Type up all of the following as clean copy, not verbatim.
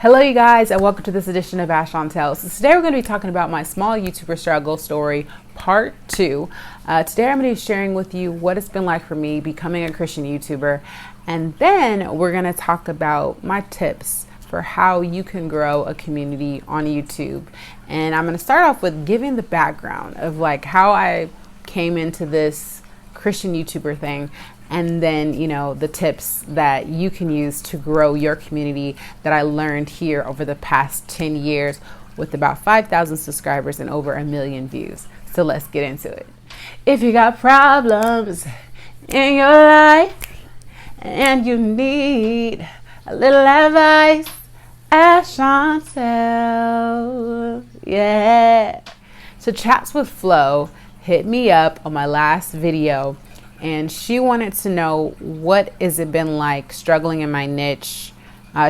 Hello you guys, and welcome to this edition of askchauntel. So today we're going to be talking about my small YouTuber struggle story part 2. Today I'm going to be sharing with you what it's been like for me becoming a Christian YouTuber, and then we're going to talk about my tips for how you can grow a community on YouTube. And I'm going to start off with giving the background of like how I came into this Christian YouTuber thing, and then, you know, the tips that you can use to grow your community that I learned here over the past 10 years with about 5,000 subscribers and over 1 million views. So let's get into it. If you got problems in your life and you need a little advice, askchauntel. Yeah. So Chats with Flo hit me up on my last video, and she wanted to know what has it been like struggling in my niche.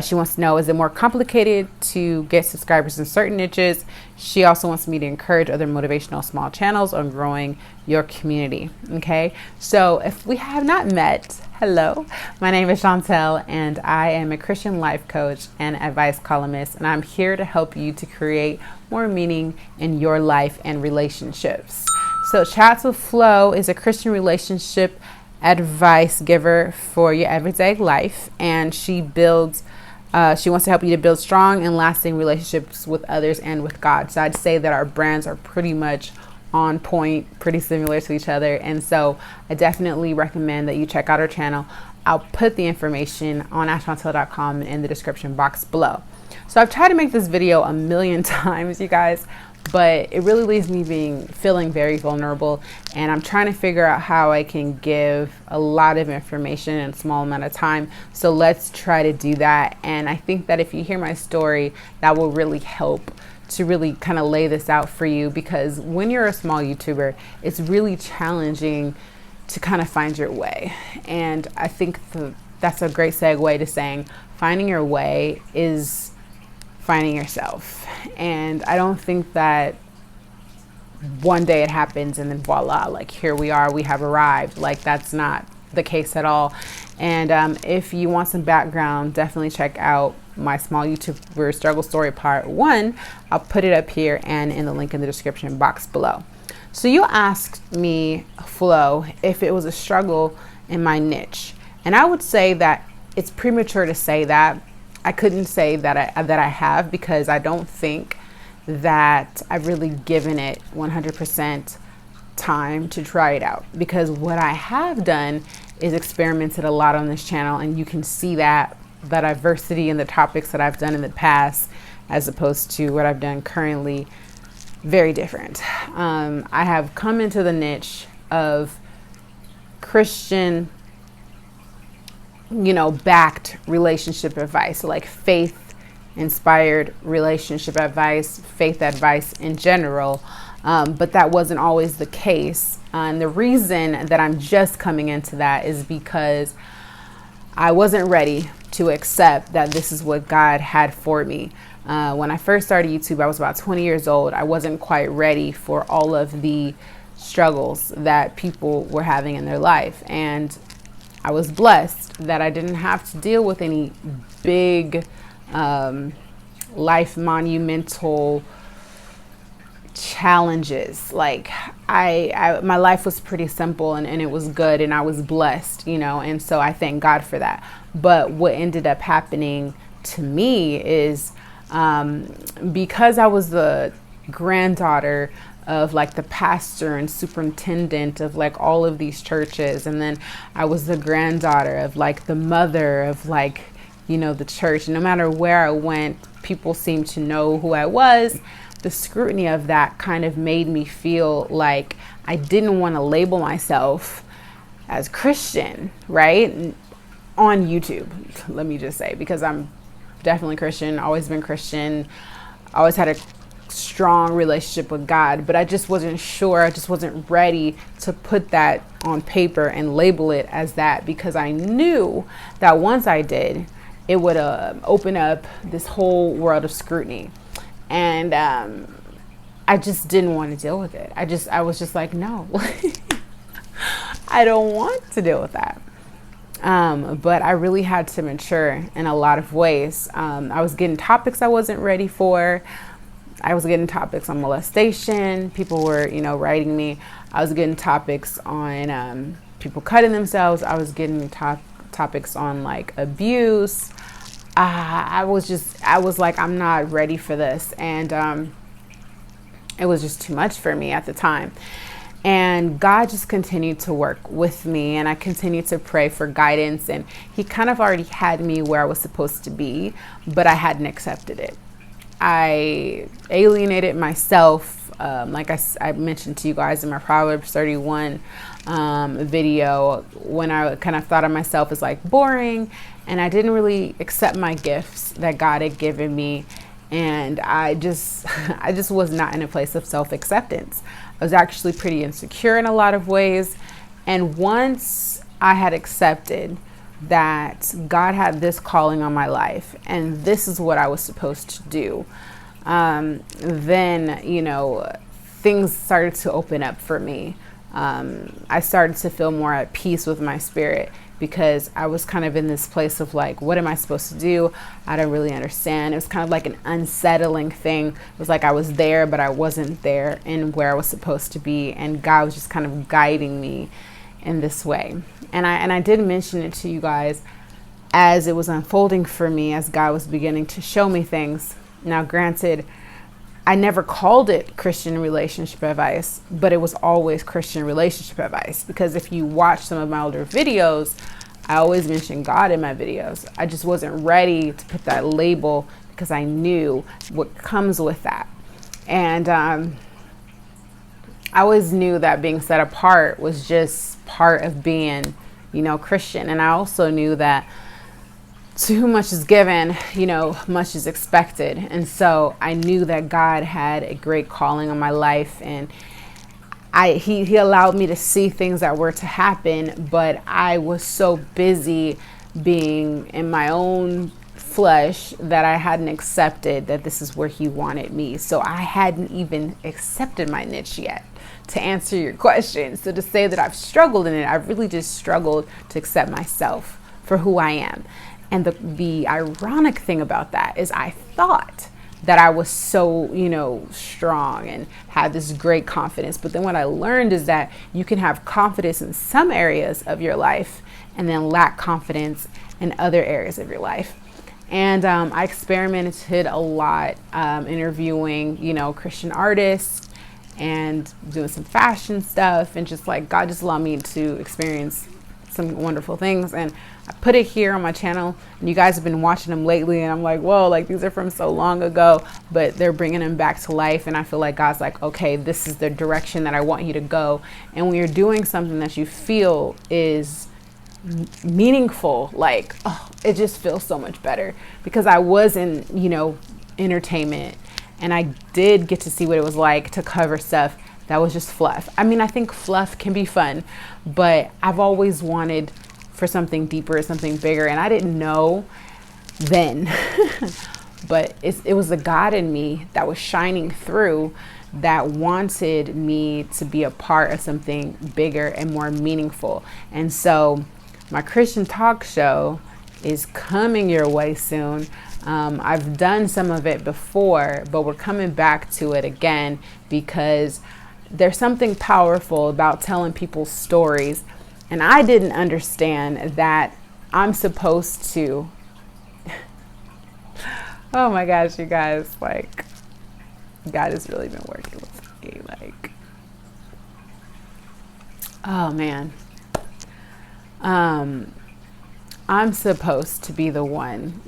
She wants to know, is it more complicated to get subscribers in certain niches? She also wants me to encourage other motivational small channels on growing your community. Okay, so if we have not met, hello, my name is Chantel, and I am a Christian life coach and advice columnist, and I'm here to help you to create more meaning in your life and relationships. So Chats with Flo is a Christian relationship advice giver for your everyday life, and she wants to help you to build strong and lasting relationships with others and with God. So I'd say that our brands are pretty much on point, pretty similar to each other, and so I definitely recommend that you check out her channel. I'll put the information on askchauntel.com in the description box below. So I've tried to make this video 1 million times, you guys, but it really leaves me feeling very vulnerable, and I'm trying to figure out how I can give a lot of information in a small amount of time. So let's try to do that. And I think that if you hear my story, that will really help to really kind of lay this out for you, because when you're a small YouTuber, it's really challenging to kind of find your way. And I think that's a great segue to saying finding your way is finding yourself. And I don't think that one day it happens and then voila, like here we are, we have arrived. Like that's not the case at all. And if you want some background, definitely check out my small YouTuber struggle story part 1. I'll put it up here and in the link in the description box below. So you asked me, Flo, if it was a struggle in my niche, and I would say that it's premature to say that. I couldn't say that I have, because I don't think that I've really given it 100% time to try it out, because what I have done is experimented a lot on this channel, and you can see that the diversity in the topics that I've done in the past as opposed to what I've done currently, very different. I have come into the niche of Christian, backed relationship advice, like faith inspired relationship advice, faith advice in general. But that wasn't always the case. And the reason that I'm just coming into that is because I wasn't ready to accept that this is what God had for me. When I first started YouTube, I was about 20 years old. I wasn't quite ready for all of the struggles that people were having in their life. And I was blessed that I didn't have to deal with any big life monumental challenges. Like my life was pretty simple, and it was good, and I was blessed, and so I thank God for that. But what ended up happening to me is because I was the granddaughter of like the pastor and superintendent of like all of these churches, and then I was the granddaughter of like the mother of like the church. No matter where I went, people seemed to know who I was. The scrutiny of that kind of made me feel like I didn't want to label myself as Christian, right, on YouTube, let me just say, because I'm definitely Christian, always been Christian, always had a strong relationship with God, but I just wasn't sure. I just wasn't ready to put that on paper and label it as that, because I knew that once I did, it would open up this whole world of scrutiny. And I just didn't want to deal with it. I was just like, no, I don't want to deal with that. But I really had to mature in a lot of ways. I was getting topics I wasn't ready for. I was getting topics on molestation. People were, writing me. I was getting topics on people cutting themselves. I was getting topics on like abuse. I was like, I'm not ready for this. And it was just too much for me at the time. And God just continued to work with me, and I continued to pray for guidance. And he kind of already had me where I was supposed to be, but I hadn't accepted it. I alienated myself, like I mentioned to you guys in my Proverbs 31 video, when I kind of thought of myself as like boring, and I didn't really accept my gifts that God had given me. And I just was not in a place of self-acceptance. I was actually pretty insecure in a lot of ways. And once I had accepted that God had this calling on my life and this is what I was supposed to do, then, things started to open up for me. I started to feel more at peace with my spirit, because I was kind of in this place of like, what am I supposed to do? I don't really understand. It was kind of like an unsettling thing. It was like I was there, but I wasn't there in where I was supposed to be. And God was just kind of guiding me in this way. And I did mention it to you guys as it was unfolding for me, as God was beginning to show me things. Now, granted, I never called it Christian relationship advice, but it was always Christian relationship advice, because if you watch some of my older videos, I always mention God in my videos. I just wasn't ready to put that label because I knew what comes with that. And I always knew that being set apart was just part of being, Christian. And I also knew that to whom much is given, much is expected. And so I knew that God had a great calling on my life, and he allowed me to see things that were to happen, but I was so busy being in my own flesh that I hadn't accepted that this is where he wanted me. So I hadn't even accepted my niche yet, to answer your question. So to say that I've struggled in it, I've really just struggled to accept myself for who I am. And the ironic thing about that is I thought that I was so, strong and had this great confidence. But then what I learned is that you can have confidence in some areas of your life and then lack confidence in other areas of your life. And I experimented a lot interviewing, Christian artists and doing some fashion stuff, and just like God just allowed me to experience some wonderful things. And I put it here on my channel, and you guys have been watching them lately, and I'm like, whoa, like these are from so long ago, but they're bringing them back to life. And I feel like God's like, okay, this is the direction that I want you to go. And when you're doing something that you feel is meaningful, like, it just feels so much better, because I was in, entertainment, and I did get to see what it was like to cover stuff that was just fluff. I mean, I think fluff can be fun, but I've always wanted for something deeper, something bigger. And I didn't know then, but it was the God in me that was shining through, that wanted me to be a part of something bigger and more meaningful. And so my Christian talk show is coming your way soon. I've done some of it before, but we're coming back to it again, because there's something powerful about telling people's stories. And I didn't understand that I'm supposed to, oh my gosh, you guys, like, God has really been working with me, like, oh man. I'm supposed to be the one,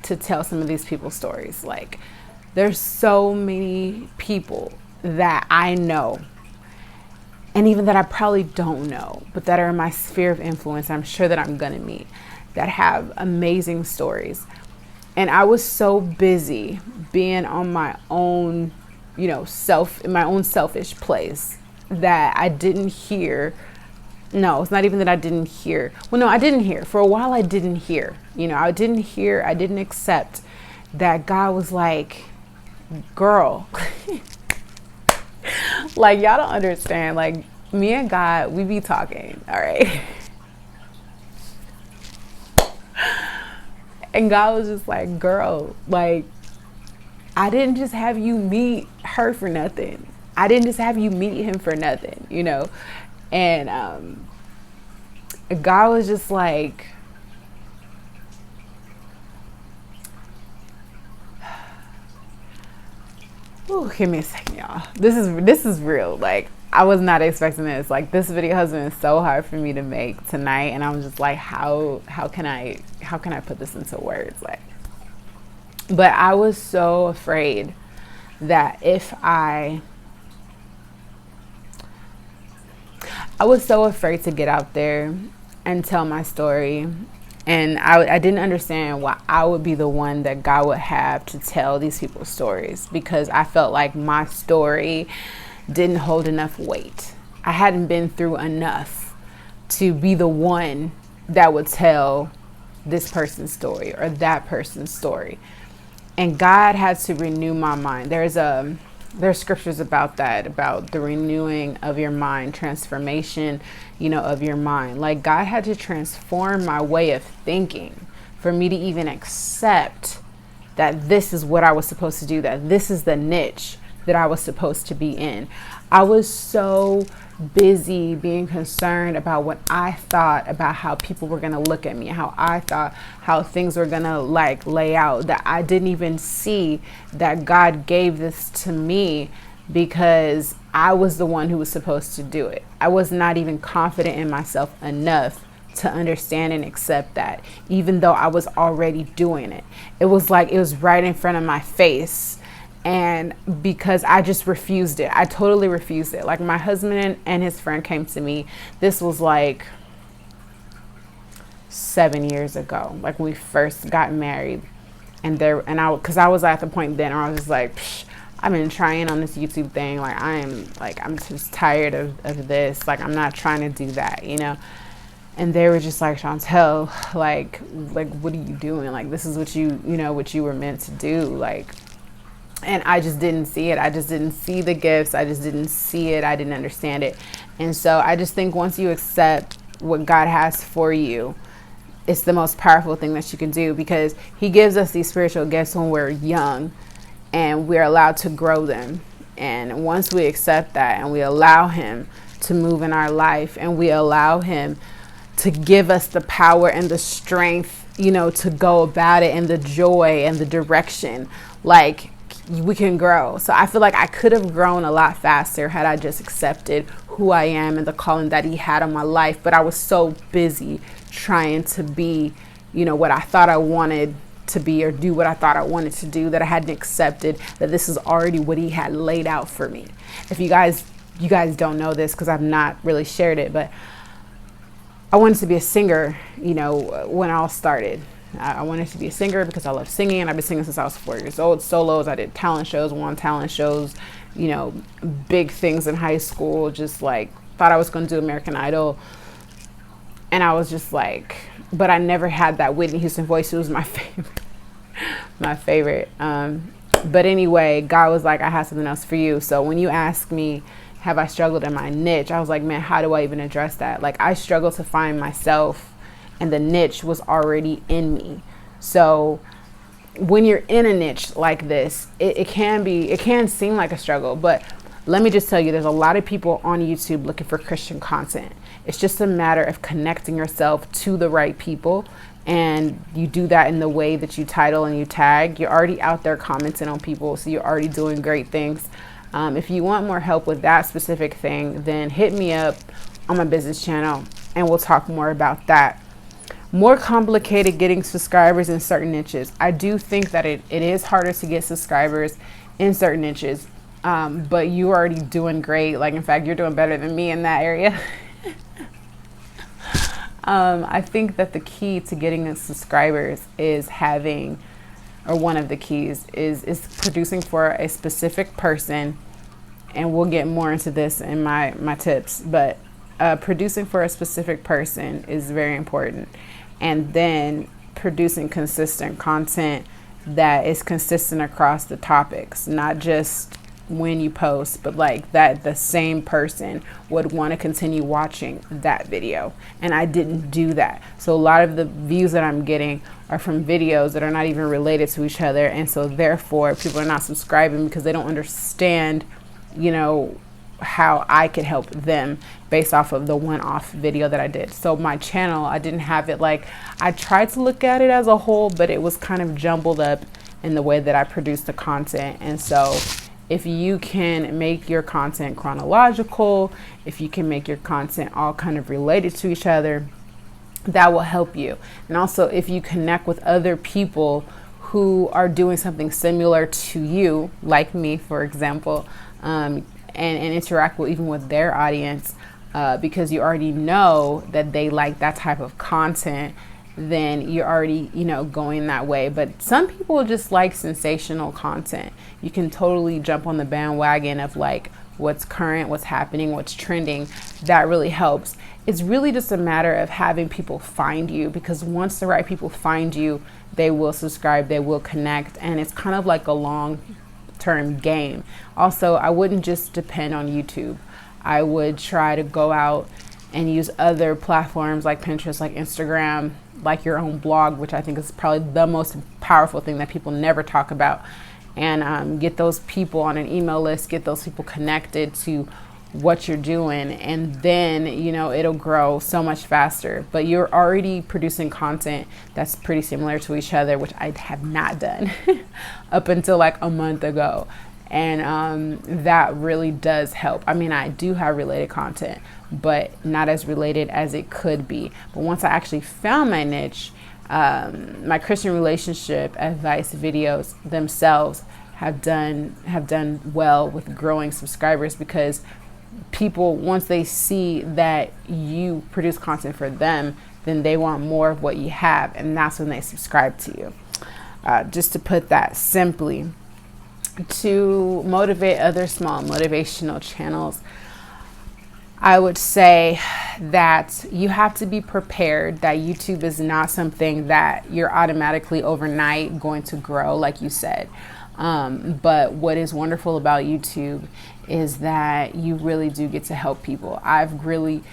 to tell some of these people's stories. Like, there's so many people that I know, and even that I probably don't know, but that are in my sphere of influence, I'm sure that I'm gonna meet, that have amazing stories. And I was so busy being on my own, in my own selfish place, that I didn't hear. No, it's not even that I didn't hear. Well, no, I didn't hear. For a while, I didn't hear. I didn't accept that God was like, girl, like, y'all don't understand. Like, me and God, we be talking, all right? And God was just like, girl, like, I didn't just have you meet her for nothing. I didn't just have you meet him for nothing, you know? And God was just like, ooh, give me a second, y'all. This is real. Like, I was not expecting this. Like, this video has been so hard for me to make tonight, and I was just like, how can I put this into words? Like, but I was so afraid that if I was so afraid to get out there and tell my story. And I didn't understand why I would be the one that God would have to tell these people's stories, because I felt like my story didn't hold enough weight. I hadn't been through enough to be the one that would tell this person's story or that person's story. And God had to renew my mind. There's scriptures about that, about the renewing of your mind, transformation, you know, of your mind. Like, God had to transform my way of thinking for me to even accept that this is what I was supposed to do, that this is the niche that I was supposed to be in. I was so busy being concerned about what I thought about how people were going to look at me, how I thought how things were going to like lay out, that I didn't even see that God gave this to me because I was the one who was supposed to do it. I was not even confident in myself enough to understand and accept that, even though I was already doing it. It was like it was right in front of my face. And because I just refused it, I totally refused it. Like, my husband and his friend came to me. This was like 7 years ago, like we first got married. Because I was at the point then where I was just like, I've been trying on this YouTube thing. Like, I'm just tired of this. Like, I'm not trying to do that, you know? And they were just like, Chauntel, like, what are you doing? Like, this is what what you were meant to do. Like, and I just didn't see it. I just didn't see the gifts. I just didn't see it. I didn't understand it. And so I just think once you accept what God has for you, it's the most powerful thing that you can do, because he gives us these spiritual gifts when we're young and we're allowed to grow them. And once we accept that and we allow him to move in our life and we allow him to give us the power and the strength, to go about it, and the joy and the direction, like, we can grow. So I feel like I could have grown a lot faster had I just accepted who I am and the calling that he had on my life. But I was so busy trying to be, what I thought I wanted to be, or do what I thought I wanted to do, that I hadn't accepted that this is already what he had laid out for me. If you guys don't know this, because I've not really shared it, but I wanted to be a singer, when I all started. I wanted to be a singer because I love singing, and I've been singing since I was 4 years old. Solos, I did talent shows, won talent shows, big things in high school, just like thought I was going to do American Idol. And I was just like, but I never had that Whitney Houston voice. It was my favorite. But anyway, God was like, I have something else for you. So when you ask me, have I struggled in my niche? I was like, man, how do I even address that? Like, I struggled to find myself, and the niche was already in me. So when you're in a niche like this, it can seem like a struggle, but let me just tell you, there's a lot of people on YouTube looking for Christian content. It's just a matter of connecting yourself to the right people. And you do that in the way that you title and you tag. You're already out there commenting on people, so you're already doing great things. If you want more help with that specific thing, then hit me up on my business channel and we'll talk more about that. More complicated getting subscribers in certain niches. I do think that it is harder to get subscribers in certain niches, but you're already doing great. Like, in fact, you're doing better than me in that area. I think that the key to getting the subscribers is one of the keys is producing for a specific person. And we'll get more into this in my tips, but producing for a specific person is very important. And then producing consistent content that is consistent across the topics, not just, when you post, but like that the same person would want to continue watching that video. And I didn't do that. So a lot of the views that I'm getting are from videos that are not even related to each other. And so therefore people are not subscribing because they don't understand, how I could help them based off of the one-off video that I did. So my channel, I didn't have it like, I tried to look at it as a whole, but it was kind of jumbled up in the way that I produced the content. And so if you can make your content chronological, if you can make your content all kind of related to each other, that will help you. And also if you connect with other people who are doing something similar to you, like me, for example, and interact even with their audience, because you already know that they like that type of content, then you're already, going that way. But some people just like sensational content. You can totally jump on the bandwagon of like what's current, what's happening, what's trending. That really helps. It's really just a matter of having people find you, because once the right people find you, they will subscribe, they will connect, and it's kind of like a long-term game. Also, I wouldn't just depend on YouTube. I would try to go out and use other platforms like Pinterest, like Instagram, like your own blog, which I think is probably the most powerful thing that people never talk about, and get those people on an email list, get those people connected to what you're doing, and then it'll grow so much faster. But you're already producing content that's pretty similar to each other, which I have not done up until like a month ago, and that really does help. I mean, I do have related content, but not as related as it could be. But once I actually found my niche, my Christian relationship advice videos themselves have done well with growing subscribers, because people, once they see that you produce content for them, then they want more of what you have, and that's when they subscribe to you. Just to put that simply, to motivate other small motivational channels, I would say that you have to be prepared that YouTube is not something that you're automatically overnight going to grow, like you said. But what is wonderful about YouTube is that you really do get to help people. I've really,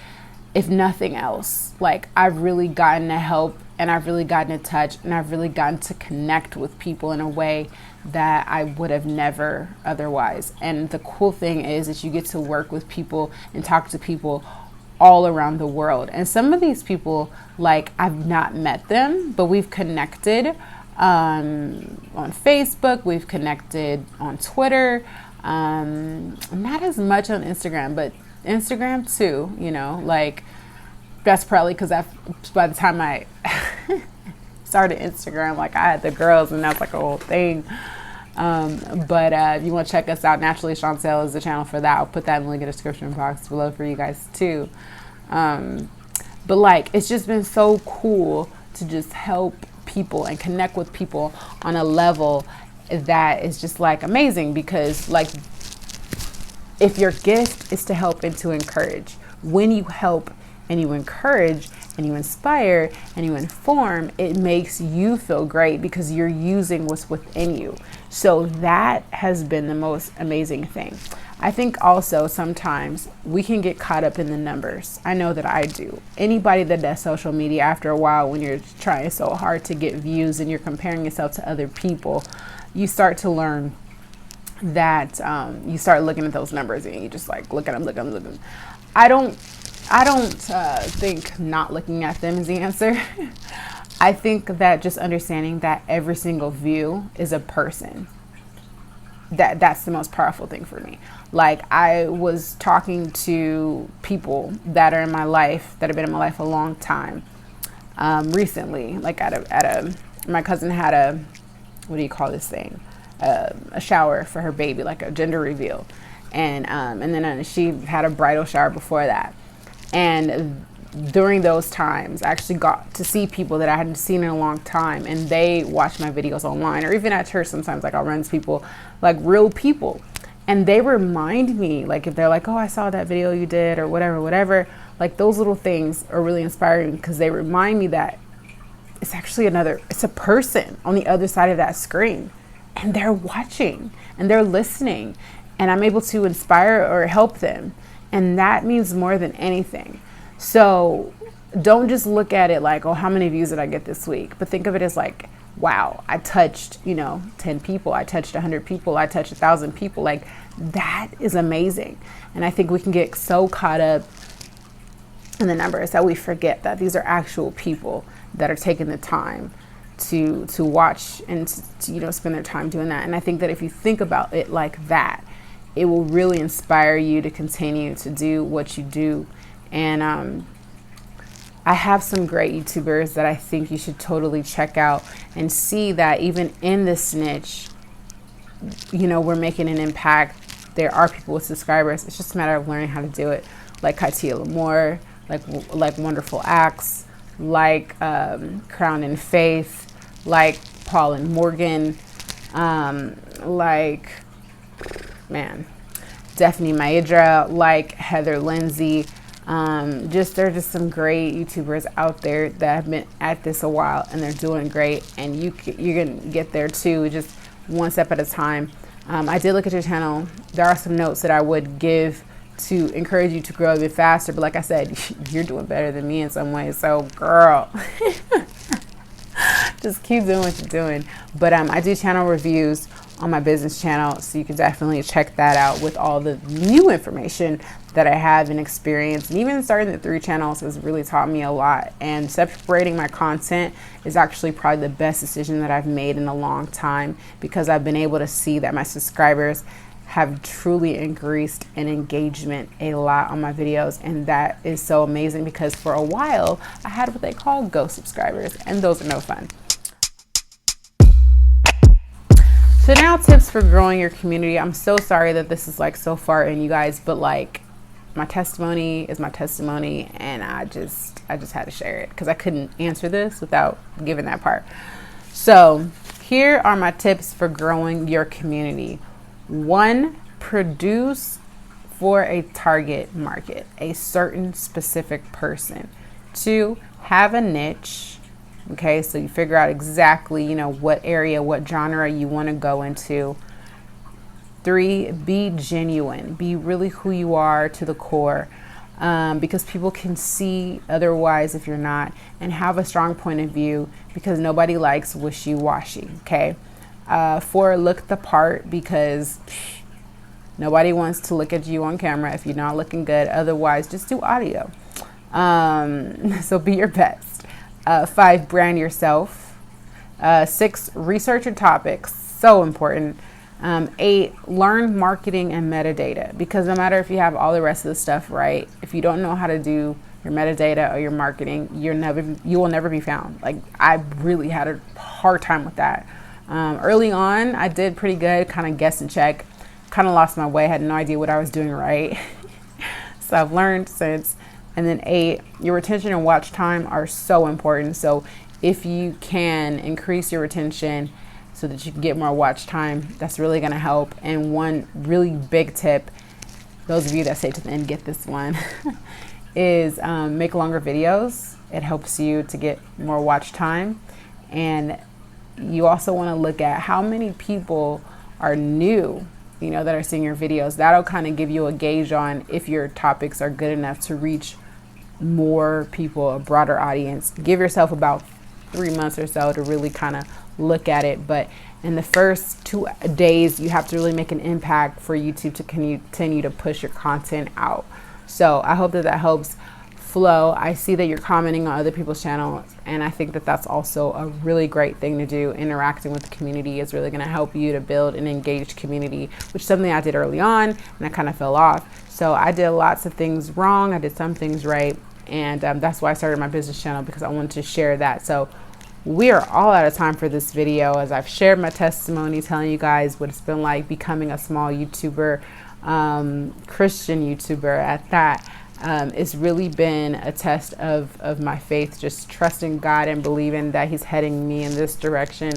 if nothing else, like I've really gotten to help, and I've really gotten to touch, and I've really gotten to connect with people in a way that I would have never otherwise. And the cool thing is that you get to work with people and talk to people all around the world. And some of these people, like, I've not met them, but we've connected on Facebook, we've connected on Twitter, not as much on Instagram, but Instagram too, like that's probably because by the time I started Instagram, like I had the girls, and that's like a whole thing. But if you want to check us out, Naturally Askchauntel is the channel for that. I'll put that in the link in the description box below for you guys too. But like, it's just been so cool to just help people and connect with people on a level that is just like amazing, because like, if your gift is to help and to encourage, when you help and you encourage and you inspire and you inform, it makes you feel great because you're using what's within you. So that has been the most amazing thing. I think also sometimes we can get caught up in the numbers. I know that I do. Anybody that does social media, after a while, when you're trying so hard to get views and you're comparing yourself to other people, you start to learn that you start looking at those numbers and you just like look at them. I don't think not looking at them is the answer. I think that just understanding that every single view is a person, that's the most powerful thing for me. Like, I was talking to people that are in my life, that have been in my life a long time, recently, like my cousin had a, what do you call this thing? A shower for her baby, like a gender reveal. And then she had a bridal shower before that. And during those times, I actually got to see people that I hadn't seen in a long time, and they watch my videos online, or even at church sometimes, like I'll run into people, like real people, and they remind me, like if they're like, oh, I saw that video you did, or whatever, like those little things are really inspiring, because they remind me that it's actually it's a person on the other side of that screen, and they're watching and they're listening. and I'm able to inspire or help them. And that means more than anything. So don't just look at it like, oh, how many views did I get this week? But think of it as like, wow, I touched, 10 people. I touched 100 people. I touched 1,000 people. Like, that is amazing. And I think we can get so caught up in the numbers that we forget that these are actual people that are taking the time to watch and to spend their time doing that. And I think that if you think about it like that, it will really inspire you to continue to do what you do. And I have some great YouTubers that I think you should totally check out and see that even in this niche, we're making an impact. There are people with subscribers. It's just a matter of learning how to do it. Like Katia Lamore, like Wonderful Acts, like Crown in Faith, like Paul and Morgan, Stephanie Maedra, like Heather Lindsay. There are just some great YouTubers out there that have been at this a while and they're doing great, and you're gonna get there too, just one step at a time. I did look at your channel. There are some notes that I would give to encourage you to grow a bit faster, but like I said, you're doing better than me in some ways. So girl, just keep doing what you're doing. But I do channel reviews on my business channel, so you can definitely check that out with all the new information that I have and experience. And even starting the 3 channels has really taught me a lot, and separating my content is actually probably the best decision that I've made in a long time, because I've been able to see that my subscribers have truly increased in engagement a lot on my videos. And that is so amazing, because for a while I had what they call ghost subscribers, and those are no fun. So now, tips for growing your community. I'm so sorry that this is like so far in, you guys, but like, my testimony is my testimony, and I just had to share it because I couldn't answer this without giving that part. So here are my tips for growing your community. 1, produce for a target market, a certain specific person. 2, have a niche. Okay, so you figure out exactly, what area, what genre you want to go into. 3, be genuine. Be really who you are to the core, because people can see otherwise if you're not. And have a strong point of view, because nobody likes wishy-washy. Okay. 4, look the part, because nobody wants to look at you on camera if you're not looking good. Otherwise, just do audio. So be your best. 5, brand yourself. 6, research your topics. So important. 8, learn marketing and metadata, because no matter if you have all the rest of the stuff right, if you don't know how to do your metadata or your marketing, you will never be found. Like, I really had a hard time with that. Early on, I did pretty good, kind of guess and check, kind of lost my way, had no idea what I was doing right. So I've learned since. And then 8, your retention and watch time are so important. So if you can increase your retention so that you can get more watch time, that's really going to help. And one really big tip, those of you that stay to the end get this one, is make longer videos. It helps you to get more watch time. And you also want to look at how many people are new, that are seeing your videos. That'll kind of give you a gauge on if your topics are good enough to reach more people, a broader audience. Give yourself about 3 months or so to really kind of look at it. But in the first 2 days, you have to really make an impact for YouTube to continue to push your content out. So I hope that helps. Flow, I see that you're commenting on other people's channels, and I think that that's also a really great thing to do. Interacting with the community is really going to help you to build an engaged community, which is something I did early on and I kind of fell off. So I did lots of things wrong, I did some things right, and that's why I started my business channel, because I wanted to share that. So we are all out of time for this video, as I've shared my testimony, telling you guys what it's been like becoming a small YouTuber, Christian YouTuber at that. It's really been a test of my faith, just trusting God and believing that he's heading me in this direction.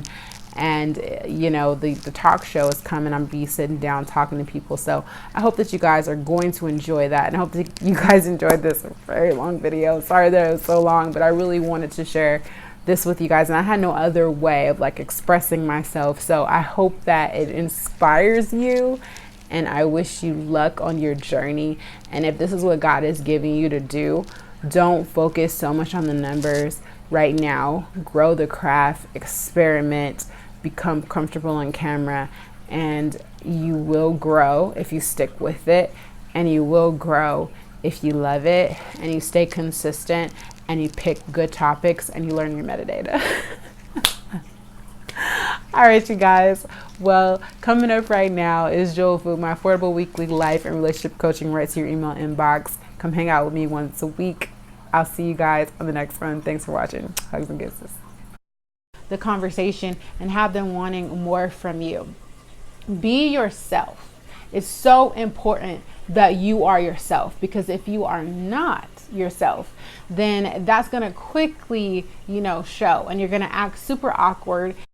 And the talk show is coming. I'm be sitting down talking to people. So I hope that you guys are going to enjoy that, and I hope that you guys enjoyed this very long video. Sorry that it was so long, but I really wanted to share this with you guys, and I had no other way of expressing myself. So I hope that it inspires you and I wish you luck on your journey. And if this is what God is giving you to do, don't focus so much on the numbers right now. Grow the craft, experiment, become comfortable on camera, and you will grow if you stick with it, and you will grow if you love it, and you stay consistent, and you pick good topics, and you learn your metadata. All right, you guys. Well, coming up right now is Joel Food, my affordable weekly life and relationship coaching right to your email inbox. Come hang out with me once a week. I'll see you guys on the next one. Thanks for watching. Hugs and kisses. The conversation and have them wanting more from you. Be yourself. It's so important that you are yourself, because if you are not yourself, then that's going to quickly, show, and you're going to act super awkward.